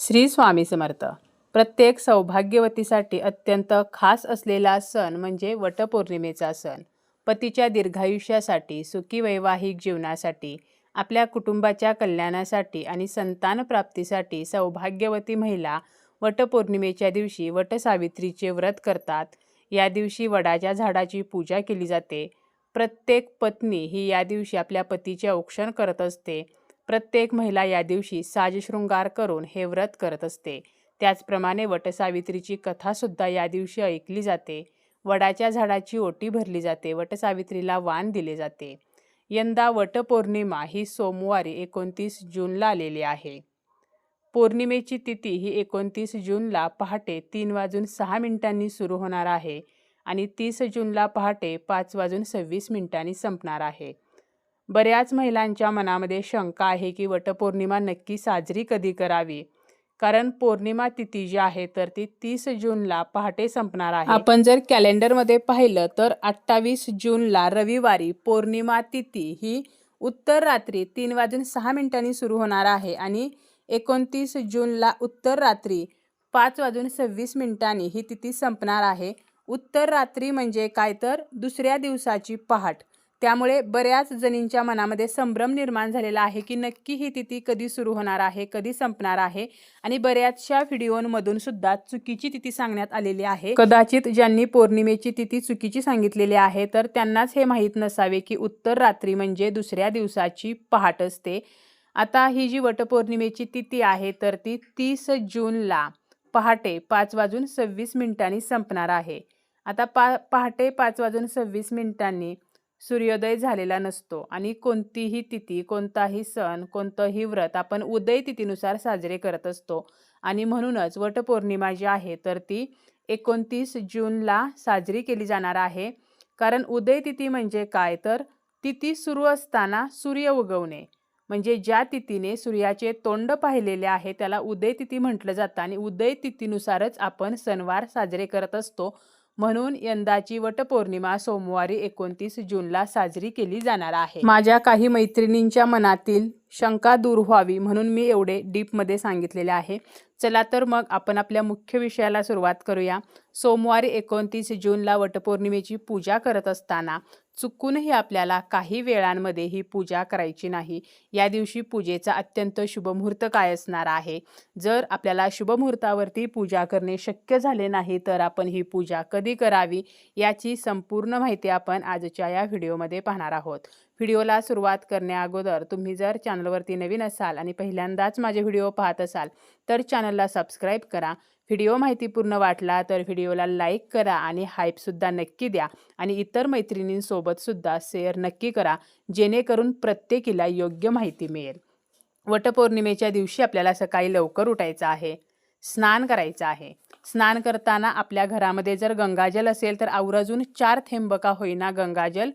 श्री स्वामी समर्थ. प्रत्येक सौभाग्यवतीसाठी अत्यंत खास असलेला सण म्हणजे वटपौर्णिमेचा सण. पतीच्या दीर्घायुष्यासाठी, सुखी वैवाहिक जीवनासाठी, आपल्या कुटुंबाच्या कल्याणासाठी आणि संतान प्राप्तीसाठी सौभाग्यवती महिला वटपौर्णिमेच्या दिवशी वटसावित्रीचे व्रत करतात. या दिवशी वडाच्या झाडाची पूजा केली जाते. प्रत्येक पत्नी ही या दिवशी आपल्या पतीचे औक्षण करत असते. प्रत्येक महिला या दिवशी साजशृंगार करून हे व्रत करत असते. त्याचप्रमाणे वटसावित्रीची कथासुद्धा या दिवशी ऐकली जाते. वडाच्या झाडाची ओटी भरली जाते. वटसावित्रीला वाण दिले जाते. यंदा वटपौर्णिमा ही सोमवारी 29 जूनला आलेली आहे. पौर्णिमेची तिथी ही 29 जूनला पहाटे 3:06 सुरू होणार आहे आणि 30 जूनला पहाटे 5:26 संपणार आहे. बऱ्याच महिलांच्या मनामध्ये शंका आहे की वटपौर्णिमा नक्की साजरी कधी करावी, कारण पौर्णिमा तिथी जी आहे तर ती 30 जूनला पहाटे संपणार आहे. आपण जर कॅलेंडरमध्ये पाहिलं तर 28 जूनला रविवारी पौर्णिमा तिथी ही उत्तर रात्री 3:06 सुरू होणार आहे आणि 29 जूनला उत्तर रात्री 5:26 ही तिथी संपणार आहे. उत्तर रात्री म्हणजे काय तर दुसऱ्या दिवसाची पहाट. त्यामुळे बऱ्याच जणींच्या मनामध्ये संभ्रम निर्माण झालेला आहे की नक्की ही तिथी कधी सुरू होणार आहे, कधी संपणार आहे. आणि बऱ्याचशा व्हिडिओमधून सुद्धा चुकीची तिथी सांगण्यात आलेली आहे. कदाचित ज्यांनी पौर्णिमेची तिथी चुकीची सांगितलेली आहे तर त्यांनाच हे माहीत नसावे की उत्तर रात्री म्हणजे दुसऱ्या दिवसाची पहाट असते. आता ही जी वटपौर्णिमेची तिथी आहे तर ती 30 जूनला पहाटे 5:26 संपणार आहे. आता पहाटे 5:26 सूर्योदय झालेला नसतो आणि कोणतीही तिथी, कोणताही सण, कोणतंही व्रत आपण उदय तिथीनुसार साजरे करत असतो. आणि म्हणूनच वटपौर्णिमा जी आहे तर ती 29 जूनला साजरी केली जाणार आहे. कारण उदय तिथी म्हणजे काय तर तिथी सुरू असताना सूर्य उगवणे, म्हणजे ज्या तिथीने सूर्याचे तोंड पाहिलेले आहे त्याला उदय तिथी म्हटलं जातं आणि उदय तिथीनुसारच आपण सणवार साजरे करत असतो. म्हणून यंदाची वटपौर्णिमा सोमवारी 29 जूनला साजरी केली जाणार आहे. माझ्या काही मैत्रिणींच्या मनातील शंका दूर व्हावी म्हणून मी एवढे डीपमध्ये सांगितलेले आहे. चला तर मग आपण आपल्या मुख्य विषयाला सुरुवात करूया. सोमवारी 29 जूनला वटपौर्णिमेची पूजा करत असताना चुकूनही आपल्याला काही वेळांमध्ये ही पूजा करायची नाही. या दिवशी पूजेचा अत्यंत शुभमुहूर्त काय असणार आहे. जर आपल्याला शुभमुहूर्तावरती पूजा करणे शक्य झाले नाही तर आपण ही पूजा कधी करावी याची संपूर्ण माहिती आपण आजच्या या व्हिडिओमध्ये पाहणार आहोत. व्हिडिओला सुरुवात करण्या अगोदर तुम्ही जर चॅनलवरती नवीन असाल आणि पहिल्यांदाच माझे व्हिडिओ पाहत असाल तर चॅनलला सबस्क्राईब करा. व्हिडिओ माहितीपूर्ण वाटला तर व्हिडिओला लाईक करा आणि हाईपसुद्धा नक्की द्या आणि इतर मैत्रिणींसोबतसुद्धा शेअर नक्की करा, जेणेकरून प्रत्येकीला योग्य माहिती मिळेल. वटपौर्णिमेच्या दिवशी आपल्याला सकाळी लवकर उठायचं आहे, स्नान करायचं आहे. स्नान करताना आपल्या घरामध्ये जर गंगाजल असेल तर आवर्जून 4 थेंब का होईना गंगाजल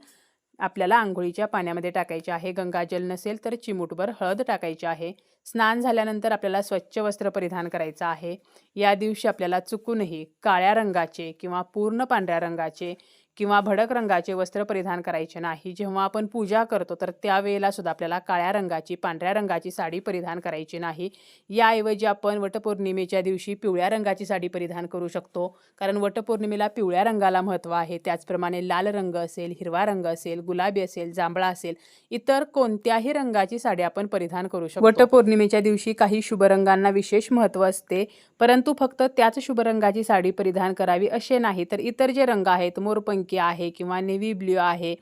आपल्याला आंघोळीच्या पाण्यामध्ये टाकायचे आहे. गंगाजल नसेल तर चिमूटभर हळद टाकायची आहे. स्नान झाल्यानंतर आपल्याला स्वच्छ वस्त्र परिधान करायचं आहे. या दिवशी आपल्याला चुकूनही काळ्या रंगाचे किंवा पूर्ण पांढऱ्या रंगाचे किंवा भडक रंगाचे वस्त्र परिधान करायचे नाही. जेव्हा आपण पूजा करतो तर त्यावेळेला सुद्धा आपल्याला काळ्या रंगाची, पांढऱ्या रंगाची साडी परिधान करायची नाही. याऐवजी आपण वटपौर्णिमेच्या दिवशी पिवळ्या रंगाची साडी परिधान करू शकतो, कारण वटपौर्णिमेला पिवळ्या रंगाला महत्त्व आहे. त्याचप्रमाणे लाल रंग असेल, हिरवा रंग असेल, गुलाबी असेल, जांभळा असेल, इतर कोणत्याही रंगाची साडी आपण परिधान करू शकतो. वटपौर्णिमेच्या दिवशी काही शुभ रंगांना विशेष महत्त्व असते, परंतु फक्त त्याच शुभ रंगाची साडी परिधान करावी असे नाही. तर इतर जे रंग आहेत, मोरपंखी आहे किंवा नेव्ही ब्ल्यू आहे,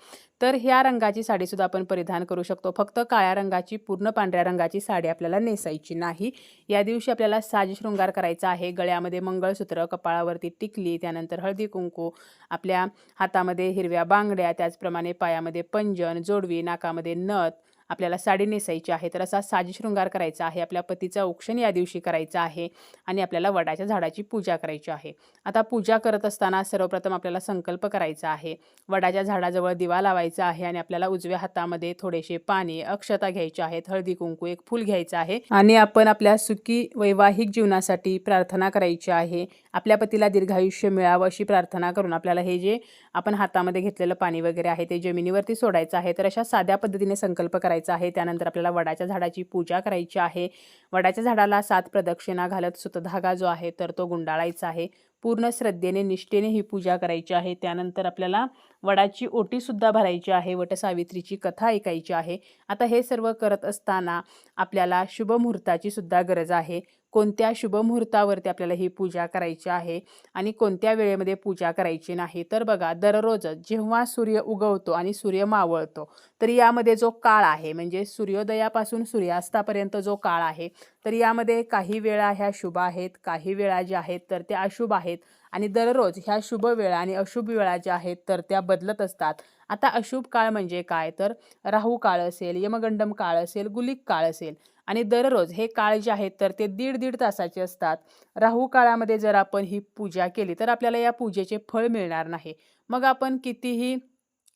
तर ह्या रंगाची साडी सुद्धा आपण परिधान करू शकतो. फक्त काळ्या रंगाची, पूर्ण पांढऱ्या रंगाची साडी आपल्याला नेसायची नाही. या दिवशी आपल्याला साजशृंगार करायचा आहे. गळ्यामध्ये मंगळसूत्र, कपाळावरती टिकली, त्यानंतर हळदी कुंकू, आपल्या हातामध्ये हिरव्या बांगड्या, त्याचप्रमाणे पायामध्ये पंजन, जोडवी, नाकामध्ये नथ आपल्याला साडी नेसायची आहे. तर असा साजशृंगार करायचा आहे. आपल्या पतीचं औक्षण या दिवशी करायचं आहे आणि आपल्याला वडाच्या झाडाची पूजा करायची आहे. आता पूजा करत असताना सर्वप्रथम आपल्याला संकल्प करायचा आहे. वडाच्या झाडाजवळ दिवा लावायचा आहे आणि आपल्याला उजव्या हातामध्ये थोडेसे पाणी, अक्षता घ्यायच्या आहेत, हळदी कुंकू, एक फूल घ्यायचं आहे आणि आपण आपल्या सुखी वैवाहिक जीवनासाठी प्रार्थना करायची आहे. आपल्या पतीला दीर्घायुष्य मिळावं अशी प्रार्थना करून आपल्याला हे जे आपण हातामध्ये घेतलेलं पाणी वगैरे आहे ते जमिनीवरती सोडायचं आहे. तर अशा साध्या पद्धतीने संकल्प करायचा करायचा आहे. त्यानंतर आपल्याला वडाच्या झाडाची पूजा करायची आहे. वडाच्या झाडाला 7 प्रदक्षिणा घालत सुतधागा जो आहे तर तो गुंडाळायचा आहे. पूर्ण श्रद्धेने निष्ठेने ही पूजा करायची आहे. त्यानंतर आपल्याला वडाची ओटीसुद्धा भरायची आहे. वटसावित्रीची कथा ऐकायची आहे. आता हे सर्व करत असताना आपल्याला शुभमुहूर्ताची सुद्धा गरज आहे. कोणत्या शुभमुहूर्तावरती आपल्याला ही पूजा करायची आहे आणि कोणत्या वेळेमध्ये पूजा करायची नाही. तर बघा, दररोज जेव्हा सूर्य उगवतो आणि सूर्य मावळतो तर यामध्ये जो काळ आहे म्हणजे सूर्योदयापासून सूर्यास्तापर्यंत जो काळ आहे तर यामध्ये काही वेळा ह्या शुभ आहेत, काही वेळा ज्या आहेत तर त्या अशुभ आहेत आणि दररोज ह्या शुभ वेळा आणि अशुभ वेळा ज्या आहेत तर त्या बदलत असतात. आता अशुभ काळ म्हणजे काय, तर राहू काळ असेल, यमगंडम काळ असेल, गुलिक काळ असेल आणि दररोज हे काळ जे आहेत तर ते दीड तासाचे असतात. राहू काळामध्ये जर आपण ही पूजा केली तर आपल्याला या पूजेचे फळ मिळणार नाही. मग आपण कितीही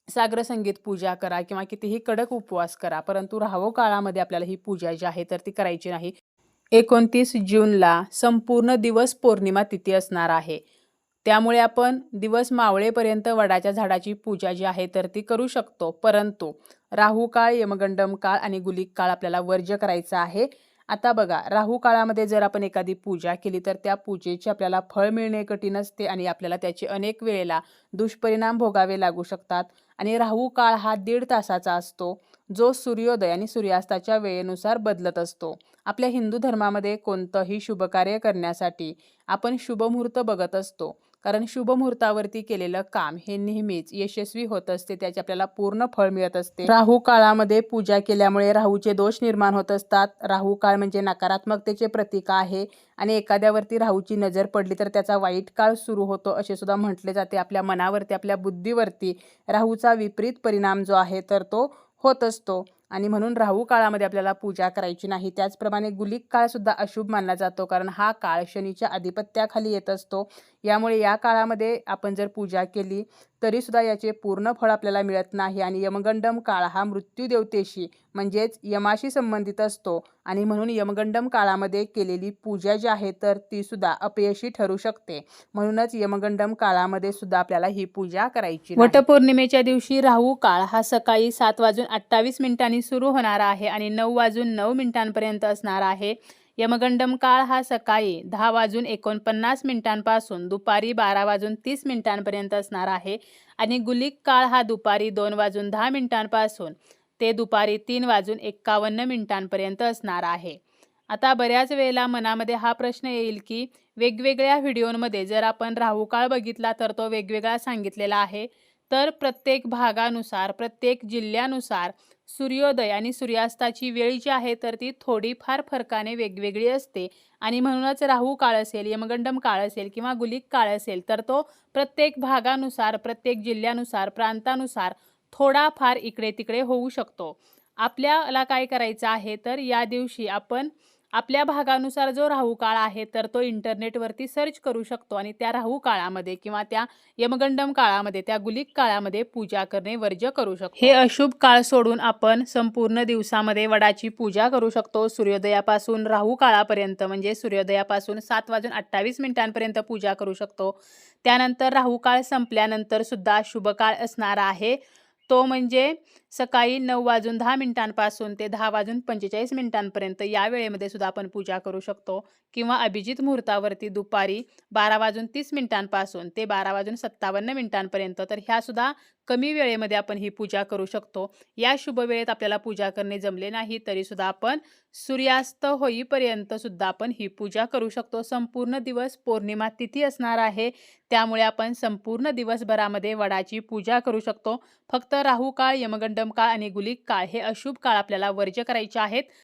साग्र संगीत पूजा करा किंवा कितीही कडक उपवास करा, परंतु राहू काळामध्ये आपल्याला ही पूजा जी आहे तर ती करायची नाही. 29 जूनला संपूर्ण दिवस पौर्णिमा तिथी असणार आहे. त्यामुळे आपण दिवस मावळेपर्यंत वडाच्या झाडाची पूजा जी आहे तर ती करू शकतो. परंतु राहू काळ, यमगंडम काळ आणि गुलिक काळ आपल्याला वर्ज्य करायचा आहे. आता बघा, राहू काळामध्ये जर आपण एखादी पूजा केली तर त्या पूजेचे आपल्याला फळ मिळणे कठीण असते आणि आपल्याला त्याचे अनेक वेळेला दुष्परिणाम भोगावे लागू शकतात. आणि राहू काळ हा 1.5 तासाचा असतो, जो सूर्योदय आणि सूर्यास्ताच्या वेळेनुसार बदलत असतो. आपल्या हिंदू धर्मामध्ये कोणतंही शुभकार्य करण्यासाठी आपण शुभमुहूर्त बघत असतो, कारण शुभमुहूर्तावरती केलेलं काम हे नेहमीच यशस्वी होत असते, त्याचे आपल्याला पूर्ण फळ मिळत असते. राहू काळामध्ये पूजा केल्यामुळे राहूचे दोष निर्माण होत असतात. राहू काळ म्हणजे नकारात्मकतेचे प्रतीक आहे आणि एखाद्यावरती राहूची नजर पडली तर त्याचा वाईट काळ सुरू होतो असे सुद्धा म्हटले जाते. आपल्या मनावरती, आपल्या बुद्धीवरती राहूचा विपरीत परिणाम जो आहे तर तो होत असतो आणि म्हणून राहू काळामध्ये आपल्याला पूजा करायची नाही. त्याचप्रमाणे गुलिक काळ सुद्धा अशुभ मानला जातो, कारण हा काळ शनीच्या अधिपत्याखाली येत असतो. यामुळे या काळामध्ये आपण जर पूजा केली तरी सुद्धा याचे पूर्ण फळ आपल्याला मिळत नाही. आणि यमगंडम काळ हा मृत्यू देवतेशी म्हणजेच यमाशी संबंधित असतो आणि म्हणून यमगंडम काळामध्ये केलेली पूजा जी आहे तर ती सुद्धा अपयशी ठरू शकते. म्हणूनच यमगंडम काळामध्ये सुद्धा आपल्याला ही पूजा करायची नाही. वटपौर्णिमेच्या दिवशी राहू काळ हा सकाळी 7:28 सुरू होणार आहे आणि 9:09 असणार आहे. यमगंडम काळ हा सकाळी 10:49 पासून दुपारी 12:30 असणार आहे आणि गुलिक काळ हा दुपारी 2:10 पासून ते दुपारी 3:51 असणार आहे. आता बऱ्याच वेळेला मनामध्ये हा प्रश्न येईल की वेगवेगळ्या व्हिडिओमध्ये जर आपण राहू काळ बघितला तर तो वेगवेगळा सांगितलेला आहे, तर प्रत्येक भागानुसार, प्रत्येक जिल्ह्यानुसार सूर्योदय आणि सूर्यास्ताची वेळ जी आहे तर ती थोडीफार फरकाने वेगवेगळी असते आणि म्हणूनच राहू काळ असेल, यमगंडम काळ असेल किंवा गुलिक काळ असेल तर तो प्रत्येक भागानुसार, प्रत्येक जिल्ह्यानुसार, प्रांतानुसार थोडाफार इकडे तिकडे होऊ शकतो. आपल्याला काय करायचं आहे, तर या दिवशी आपण आपल्या भागानुसार जो राहू काळ आहे तर तो इंटरनेटवरती सर्च करू शकतो आणि त्या राहू काळामध्ये किंवा त्या यमगंडम काळामध्ये, त्या गुलिक काळामध्ये पूजा करणे वर्ज्य करू शकतो. हे अशुभ काळ सोडून आपण संपूर्ण दिवसामध्ये वडाची पूजा करू शकतो. सूर्योदयापासून राहू काळापर्यंत म्हणजे सूर्योदयापासून 7:28 पूजा करू शकतो. त्यानंतर राहू काळ संपल्यानंतर सुद्धा शुभ काळ असणार आहे, तो म्हणजे सकाळी 9:10 पासून ते 10:45 या वेळेमध्ये सुद्धा आपण पूजा करू शकतो किंवा अभिजित मुहूर्तावरती दुपारी 12:30 पासून ते 12:57 तर ह्या सुद्धा कमी वेळेमध्ये आपण ही पूजा करू शकतो. या शुभ वेळेत आपल्याला पूजा करणे जमले नाही तरी सुद्धा आपण सूर्यास्त होईपर्यंत सुद्धा आपण ही पूजा करू शकतो. संपूर्ण दिवस पौर्णिमा तिथी असणार आहे, त्यामुळे आपण संपूर्ण दिवसभरामध्ये वडाची पूजा करू शकतो. फक्त राहू काळ, यमगंडम काळ आणि गुलिक काळ हे अशुभ काळ आपल्याला वर्ज्य करायचे आहेत.